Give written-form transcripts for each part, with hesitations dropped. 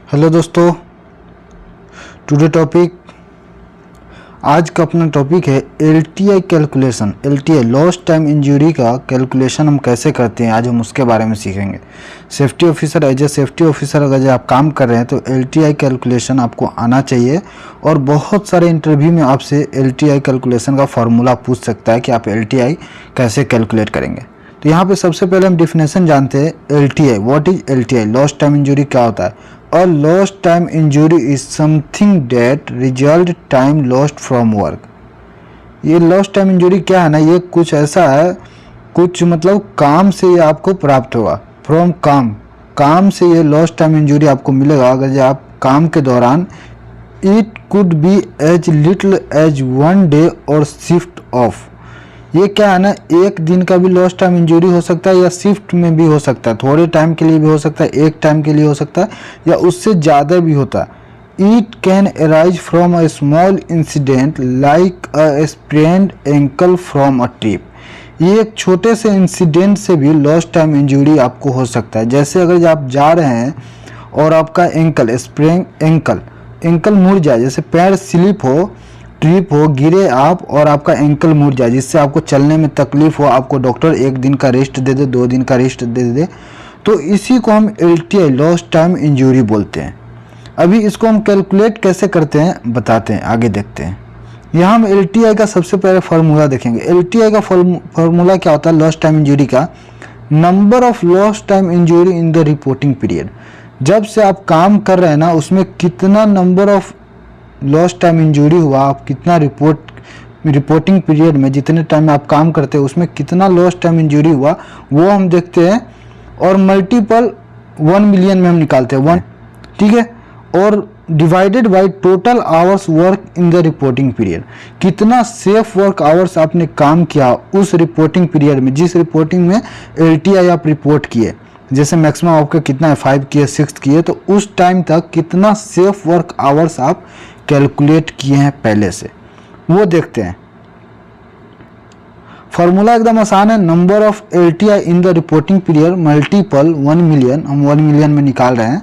Hello दोस्तों, today topic आज का अपना टॉपिक है LTI calculation. LTI lost time injury का कैलकुलेशन हम कैसे करते हैं, आज हम उसके बारे में सीखेंगे। Safety officer, as a safety officer अगर आप काम कर रहे हैं तो एलटीआई कैलकुलेशन आपको आना चाहिए। और बहुत सारे इंटरव्यू में आपसे एलटीआई कैलकुलेशन का फार्मूला पूछ सकता है कि आप एलटीआई कैसे कैलकुलेट करेंगे। तो यहाँ पे सबसे पहले हम डिफिनेशन जानते हैं LTI. What is LTI? Lost time injury क्या होता है? A lost time injury is something that result time lost from work। ये lost time injury क्या है ना, ये कुछ ऐसा है, कुछ मतलब काम से ये आपको प्राप्त होगा। from काम से ये lost time injury आपको मिलेगा अगर जो आप काम के दौरान it could be as little as 1 day or shift off। ये क्या है ना, एक दिन का भी लॉस्ट टाइम इंजरी हो सकता है या शिफ्ट में भी हो सकता है, थोड़े टाइम के लिए भी हो सकता है, एक टाइम के लिए हो सकता है या उससे ज़्यादा भी होता है। It can arise from a small incident like a sprained ankle from a trip. ये एक छोटे से इंसिडेंट से भी लॉस्ट टाइम इंजरी आपको हो सकता है। जैसे अगर आप जा रहे हैं और आपका एंकल स्प्रेन एंकल मुड़ जाए, जैसे पैर स्लिप हो, ट्रिप हो, गिरे आप और आपका एंकल मुड़ जाए जिससे आपको चलने में तकलीफ हो, आपको डॉक्टर 1 दिन का रेस्ट दे दे, 2 दिन का रेस्ट दे दे, तो इसी को हम एलटीआई लॉस्ट टाइम इंजरी बोलते हैं। अभी इसको हम कैलकुलेट कैसे करते हैं बताते हैं, आगे देखते हैं। यहाँ हम एलटीआई का सबसे पहले फार्मूला देखेंगे। एलटीआई का फार्मूला क्या होता है लॉस्ट टाइम इंजरी का? Number of lost time injury in the reporting period. जब से आप काम कर रहे हैं ना, उसमें कितना number of lost time injury हुआ, आप कितना रिपोर्टिंग पीरियड में, जितने टाइम में आप काम करते हैं उसमें कितना लॉस्ट टाइम इंजरी हुआ, वो हम देखते हैं और मल्टीपल 1 मिलियन में हम निकालते हैं 1, ठीक है। और divided by total hours work in the reporting period. कितना सेफ वर्क आवर्स आपने काम किया उस रिपोर्टिंग पीरियड में, जिस रिपोर्टिंग में एलटीआई आप रिपोर्ट किए। जैसे मैक्सिमम आपका कितना है, 5 किए, 6 किए, तो उस टाइम तक कितना सेफ वर्क आवर्स आप कैलकुलेट किए हैं पहले से, वो देखते हैं। फॉर्मूला एकदम आसान है, number of LTI in the reporting period multiple 1 million, हम 1 मिलियन में निकाल रहे हैं,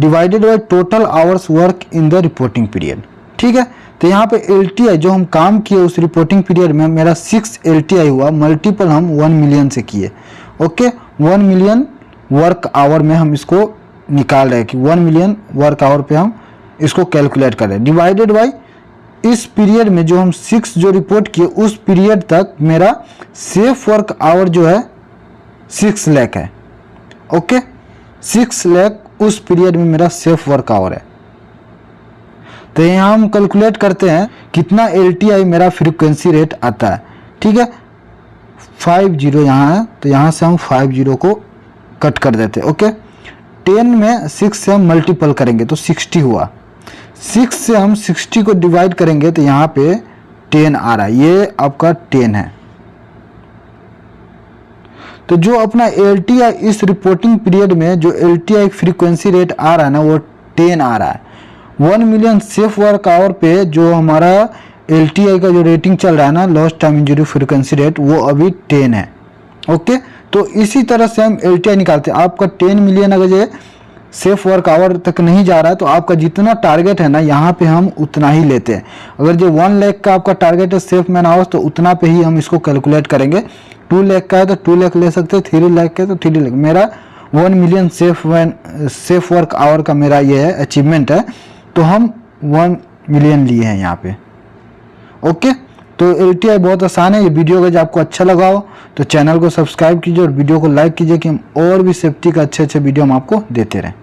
divided by total hours work in the reporting period, ठीक है। तो यहाँ पे एलटीआई जो हम काम किए उस रिपोर्टिंग पीरियड में मेरा 6 एलटीआई हुआ, मल्टीपल हम 1 मिलियन से किए, ओके। 1 मिलियन वर्क आवर में हम इसको निकाल रहे हैं कि 1 मिलियन वर्क आवर पे हम इसको कैलकुलेट कर रहे हैं, डिवाइडेड बाय इस पीरियड में जो हम 6 जो रिपोर्ट किए उस पीरियड तक मेरा सेफ वर्क आवर जो है 6 लाख है, ओके। 6 लाख उस पीरियड में मेरा सेफ वर्क आवर है। तो यहाँ हम कैलकुलेट करते हैं कितना एलटीआई मेरा फ्रीक्वेंसी रेट आता है, ठीक है। 50 यहाँ है तो यहाँ से हम 50 को कट कर देते हैं, ओके। 10 में 6 से हम मल्टीपल करेंगे तो 60 हुआ, 6 से हम 60 को डिवाइड करेंगे तो यहाँ पे 10 आ रहा है, ये आपका 10 है। तो जो अपना एलटीआई इस रिपोर्टिंग पीरियड में जो एलटीआई फ्रीक्वेंसी रेट आ रहा है ना, वो 10 आ रहा है। 1 मिलियन सेफ वर्क आवर पे जो हमारा एलटीआई का जो रेटिंग चल रहा है ना, lost time injury frequency rate, वो अभी 10 है, ओके। तो इसी तरह से हम एलटीआई निकालते हैं। आपका 10 मिलियन अगर ये सेफ वर्क आवर तक नहीं जा रहा है तो आपका जितना टारगेट है ना, यहाँ पे हम उतना ही लेते हैं। अगर जो 1 लाख का आपका टारगेट है सेफ मैन आवर्स, तो उतना पे ही हम इसको कैलकुलेट करेंगे। 2 लाख का है तो 2 लाख ले सकते हैं, 3 लाख का है तो 3 लाख। मेरा 1 मिलियन सेफ वर्क आवर का मेरा ये है अचीवमेंट है, तो हम 1 मिलियन लिए हैं यहाँ पे, ओके। तो एलटीआई बहुत आसान है। ये वीडियो अगर आपको अच्छा लगा हो तो चैनल को सब्सक्राइब कीजिए और वीडियो को लाइक कीजिए कि हम और भी सेफ्टी का अच्छे वीडियो हम आपको देते रहें।